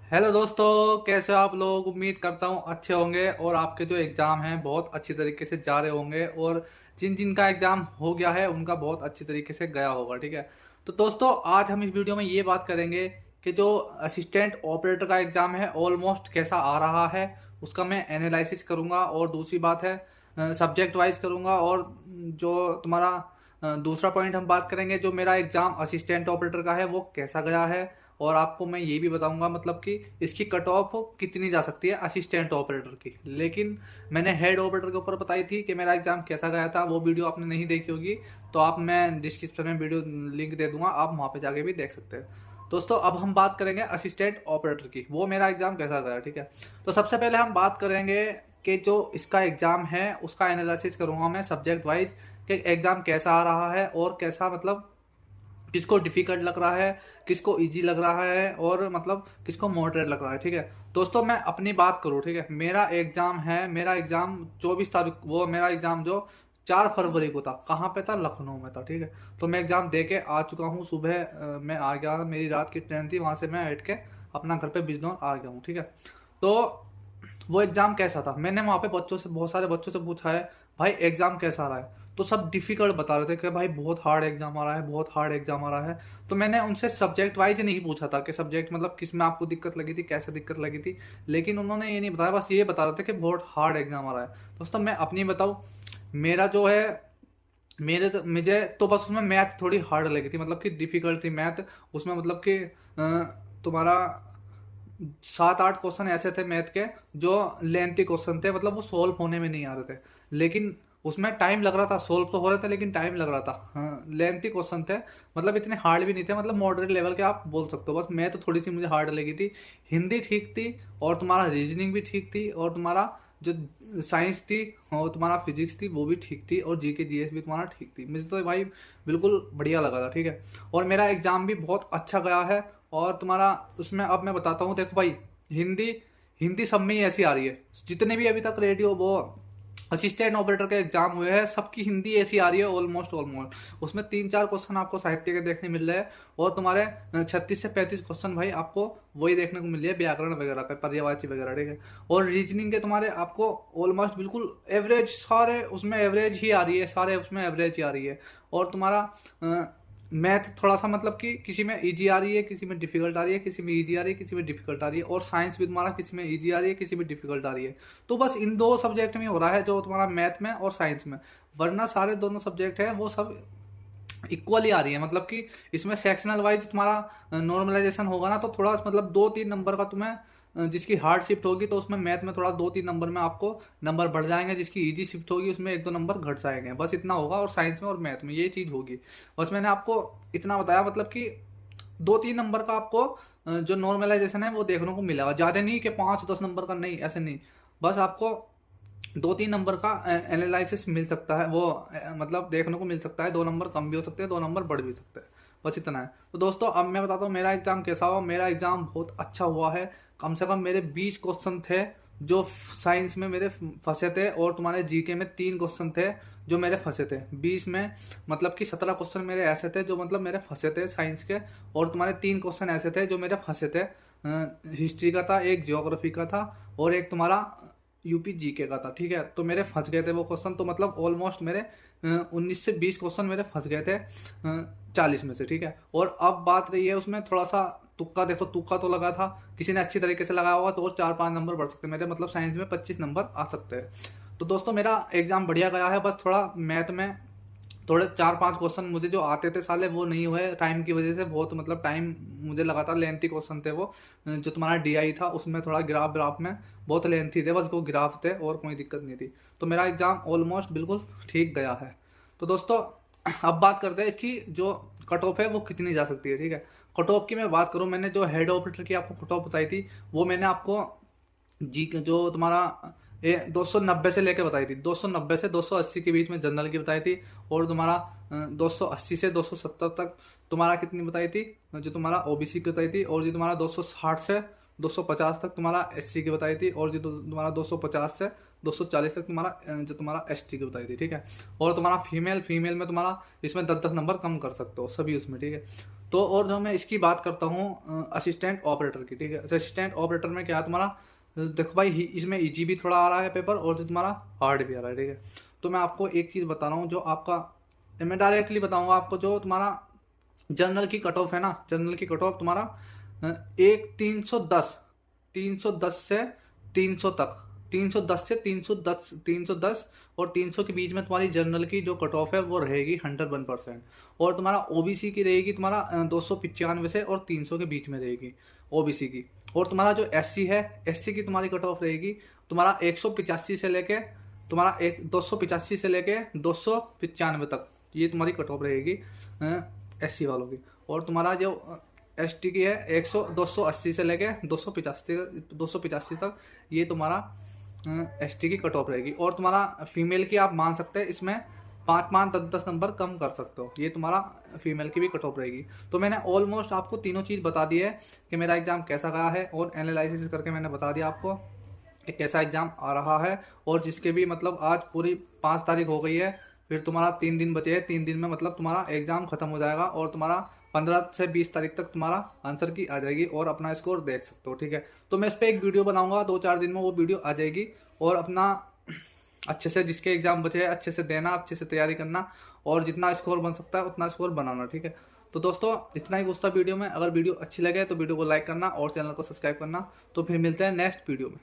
Hello दोस्तों, कैसे हो आप लोग। उम्मीद करता हूँ अच्छे होंगे और आपके जो एग्ज़ाम हैं बहुत अच्छी तरीके से जा रहे होंगे और जिन जिन का एग्ज़ाम हो गया है उनका बहुत अच्छी तरीके से गया होगा। ठीक है, तो दोस्तों आज हम इस वीडियो में ये बात करेंगे कि जो असिस्टेंट ऑपरेटर का एग्ज़ाम है ऑलमोस्ट कैसा आ रहा है, उसका मैं एनालिसिस करूँगा। और दूसरी बात है सब्जेक्ट वाइज करूँगा। और जो तुम्हारा दूसरा पॉइंट हम बात करेंगे, जो मेरा एग्ज़ाम असिस्टेंट ऑपरेटर का है वो कैसा गया है। और आपको मैं ये भी बताऊंगा मतलब कि इसकी कट ऑफ कितनी जा सकती है असिस्टेंट ऑपरेटर की। लेकिन मैंने हेड ऑपरेटर के ऊपर बताई थी कि मेरा एग्जाम कैसा गया था, वो वीडियो आपने नहीं देखी होगी तो आप मैं डिस्क्रिप्शन में वीडियो लिंक दे दूंगा, आप वहाँ पे जाके भी देख सकते हैं। दोस्तों अब हम बात करेंगे असिस्टेंट ऑपरेटर की, वो मेरा एग्जाम कैसा गया। ठीक है, तो सबसे पहले हम बात करेंगे कि जो इसका एग्जाम है उसका एनालिसिस करूंगा मैं सब्जेक्ट वाइज कि एग्जाम कैसा आ रहा है और कैसा मतलब किसको डिफिकल्ट लग रहा है, किसको इजी लग रहा है और मतलब किसको मॉडरेट लग रहा है। ठीक है दोस्तों, मैं अपनी बात करूँ, ठीक है, मेरा एग्जाम है, मेरा एग्जाम 24 तारीख, वो मेरा एग्जाम जो 4 फरवरी को था, कहाँ पे था, लखनऊ में था। ठीक है, तो मैं एग्जाम दे के आ चुका हूँ। सुबह मैं आ गया, मेरी रात की ट्रेन थी, वहाँ से मैं हट के अपना घर पे बिजनौर आ गया हूँ। ठीक है, तो वो एग्जाम कैसा था, मैंने वहाँ पे बच्चों से, बहुत सारे बच्चों से पूछा है भाई एग्जाम कैसा रहा है, तो सब डिफिकल्ट बता रहे थे कि भाई बहुत हार्ड एग्जाम आ रहा है, बहुत हार्ड एग्जाम आ रहा है। तो मैंने उनसे सब्जेक्ट वाइज नहीं पूछा था कि सब्जेक्ट मतलब किस में आपको दिक्कत लगी थी, कैसे दिक्कत लगी थी, लेकिन उन्होंने ये नहीं बताया, बस ये बता रहे थे कि बहुत हार्ड एग्जाम आ रहा है। दोस्तों मैं अपनी बताऊँ, मेरा जो है, मेरे तो मुझे तो बस उसमें मैथ थोड़ी हार्ड लगी थी, मतलब कि डिफिकल्ट थी मैथ। उसमें मतलब कि तुम्हारा 7-8 क्वेश्चन ऐसे थे मैथ के जो लेंथी क्वेश्चन थे, मतलब वो सोल्व होने में नहीं आ रहे थे, लेकिन उसमें टाइम लग रहा था। सोल्व तो हो रहे थे लेकिन टाइम लग रहा था। हाँ, लेंथी क्वेश्चन थे, मतलब इतने हार्ड भी नहीं थे, मतलब मॉडरेट लेवल के आप बोल सकते हो। बस मैं तो थोड़ी सी मुझे हार्ड लगी थी। हिंदी ठीक थी और तुम्हारा रीजनिंग भी ठीक थी और तुम्हारा जो साइंस थी और तुम्हारा फिजिक्स थी वो भी ठीक थी और जीके जीएस भी तुम्हारा ठीक थी। मुझे तो भाई बिल्कुल बढ़िया लगा था। ठीक है, और मेरा एग्जाम भी बहुत अच्छा गया है। और तुम्हारा उसमें अब मैं बताता हूँ, देखो भाई, हिंदी हिंदी सब में ही ऐसी आ रही है, जितने भी अभी तक रेडियो वो असिस्टेंट ऑपरेटर के एग्जाम हुए हैं सबकी हिंदी ऐसी आ रही है ऑलमोस्ट ऑलमोस्ट। उसमें 3-4 क्वेश्चन आपको साहित्य के देखने मिल रहे हैं और तुम्हारे 36 से 35 क्वेश्चन भाई आपको वही देखने को मिल रही है, व्याकरण वगैरह का, पर्यायवाची वगैरह। ठीक है, और रीजनिंग के तुम्हारे आपको ऑलमोस्ट बिल्कुल एवरेज, सारे उसमें एवरेज ही आ रही है, सारे उसमें एवरेज ही आ रही है। और तुम्हारा मैथ थोड़ा सा मतलब कि किसी में इजी आ रही है, किसी में डिफिकल्ट आ रही है, किसी में इजी आ रही है, किसी में डिफिकल्ट आ रही है। और साइंस भी तुम्हारा किसी में इजी आ रही है, किसी में डिफिकल्ट आ रही है। तो बस इन दो सब्जेक्ट में हो रहा है, जो तुम्हारा मैथ में और साइंस में, वरना सारे दोनों सब्जेक्ट है वो सब इक्वली आ रही है। मतलब कि इसमें सेक्शनल वाइज तुम्हारा नॉर्मलाइजेशन होगा ना, तो थोड़ा मतलब 2-3 नंबर का तुम्हें जिसकी हार्ड शिफ्ट होगी तो उसमें मैथ में थोड़ा 2-3 नंबर में आपको नंबर बढ़ जाएंगे, जिसकी इजी शिफ्ट होगी उसमें 1-2 नंबर घट जाएंगे, बस इतना होगा। और साइंस में और मैथ में ये चीज़ होगी। बस मैंने आपको इतना बताया, मतलब कि 2-3 नंबर का आपको जो नॉर्मलाइजेशन है वो देखने को मिलेगा, ज़्यादा नहीं कि 5-10 नंबर का, नहीं ऐसे नहीं। बस आपको 2-3 नंबर का एनालिसिस मिल सकता है, वो मतलब देखने को मिल सकता है। 2 नंबर कम भी हो सकते हैं, 2 नंबर बढ़ भी सकते हैं, बस इतना है। तो दोस्तों अब मैं बताता हूँ मेरा एग्जाम कैसा हुआ। मेरा एग्जाम बहुत अच्छा हुआ है। कम से कम मेरे 20 क्वेश्चन थे जो साइंस में मेरे फंसे थे, और तुम्हारे जीके में 3 क्वेश्चन थे जो मेरे फंसे थे। 20 में मतलब कि 17 क्वेश्चन मेरे ऐसे थे जो मतलब मेरे फंसे थे साइंस के, और तुम्हारे 3 क्वेश्चन ऐसे थे जो मेरे फंसे थे। हिस्ट्री का था, एक जियोग्राफी का था और एक तुम्हारा यूपी जीके का था। ठीक है, तो मेरे फंस गए थे वो क्वेश्चन, तो मतलब ऑलमोस्ट मेरे 19 से 20 क्वेश्चन मेरे फंस गए थे 40 में से। ठीक है, और अब बात रही है उसमें थोड़ा सा तुक्का, देखो तुक्का तो लगा था, किसी ने अच्छी तरीके से लगाया होगा तो और 4-5 नंबर बढ़ सकते हैं मेरे, मतलब साइंस में 25 नंबर आ सकते हैं। तो दोस्तों मेरा एग्जाम बढ़िया गया है, बस थोड़ा मैथ में थोड़े 4-5 क्वेश्चन मुझे जो आते थे साले वो नहीं हुए टाइम की वजह से, बहुत मतलब टाइम मुझे लगा था, लेंथी क्वेश्चन थे वो। जो तुम्हारा डीआई था उसमें थोड़ा ग्राफ ग्राफ में बहुत लेंथी थे, बस वो ग्राफ थे और कोई दिक्कत नहीं थी। तो मेरा एग्जाम ऑलमोस्ट बिल्कुल ठीक गया है। तो दोस्तों अब बात करते हैं इसकी जो कट ऑफ है वो कितनी जा सकती है। ठीक है, कट ऑफ की मैं बात करूँ, मैंने जो हेड ऑपरेटर की आपको कट ऑफ बताई थी वो मैंने आपको जी जो तुम्हारा 290 से लेके बताई थी, 290 से 280 के बीच में जनरल की बताई थी। और तुम्हारा 280 से 270 तक तुम्हारा कितनी बताई थी, जो तुम्हारा ओबीसी की बताई थी। और जो तुम्हारा 260 से 250 तक तुम्हारा एससी की बताई थी। और जो तुम्हारा 250 से 240 तक तुम्हारा जो तुम्हारा एसटी की बताई थी। ठीक है, और तुम्हारा फीमेल में तुम्हारा इसमें 10-10 नंबर कम कर सकते हो सभी उसमें। ठीक है, तो और जो मैं इसकी बात करता हूँ असिस्टेंट ऑपरेटर की, ठीक है। असिस्टेंट ऑपरेटर में क्या है तुम्हारा, देखो भाई इसमें इजी भी थोड़ा आ रहा है पेपर और जो तुम्हारा हार्ड भी आ रहा है, ठीक है। तो मैं आपको एक चीज़ बता रहा हूँ, जो आपका मैं डायरेक्टली बताऊंगा आपको, जो तुम्हारा जनरल की कट ऑफ है ना, जनरल की कट ऑफ तुम्हारा एक 310 से 300 तक, 310 से 310, 310 और 300 के बीच में तुम्हारी जनरल की जो कट ऑफ है वो रहेगी 101%। और तुम्हारा ओबीसी की रहेगी तुम्हारा 295 से और 300 के बीच में रहेगी ओबीसी की। और तुम्हारा जो एससी है, एससी की तुम्हारी कट ऑफ रहेगी तुम्हारा 185 से लेके तुम्हारा 285 से लेके 295 तक, ये तुम्हारी कट ऑफ रहेगी एससी वालों की। और तुम्हारा जो एसटी की है 280 से लेके 285 तक, ये तुम्हारा एसटी की कट ऑफ रहेगी। और तुम्हारा फीमेल की आप मान सकते हैं इसमें 5-5, 10-10 नंबर कम कर सकते हो, ये तुम्हारा फीमेल की भी कट ऑफ रहेगी। तो मैंने ऑलमोस्ट आपको तीनों चीज़ बता दी है कि मेरा एग्जाम कैसा गया है, और एनालिसिस करके मैंने बता दिया आपको कि कैसा एग्जाम आ रहा है। और जिसके भी मतलब आज पूरी 5 तारीख हो गई है, फिर तुम्हारा 3 दिन बचे हैं, 3 दिन में मतलब तुम्हारा एग्जाम खत्म हो जाएगा और तुम्हारा 15 से 20 तारीख तक तुम्हारा आंसर की आ जाएगी और अपना स्कोर देख सकते हो, ठीक है। तो मैं इस पर एक वीडियो बनाऊंगा, 2-4 दिन में वो वीडियो आ जाएगी। और अपना अच्छे से जिसके एग्जाम बचे हैं अच्छे से देना, अच्छे से तैयारी करना, और जितना स्कोर बन सकता है उतना स्कोर बनाना, ठीक है। तो दोस्तों इतना ही कुछ था वीडियो में। अगर वीडियो अच्छी लगे तो वीडियो को लाइक करना और चैनल को सब्सक्राइब करना। तो फिर मिलते हैं नेक्स्ट वीडियो में।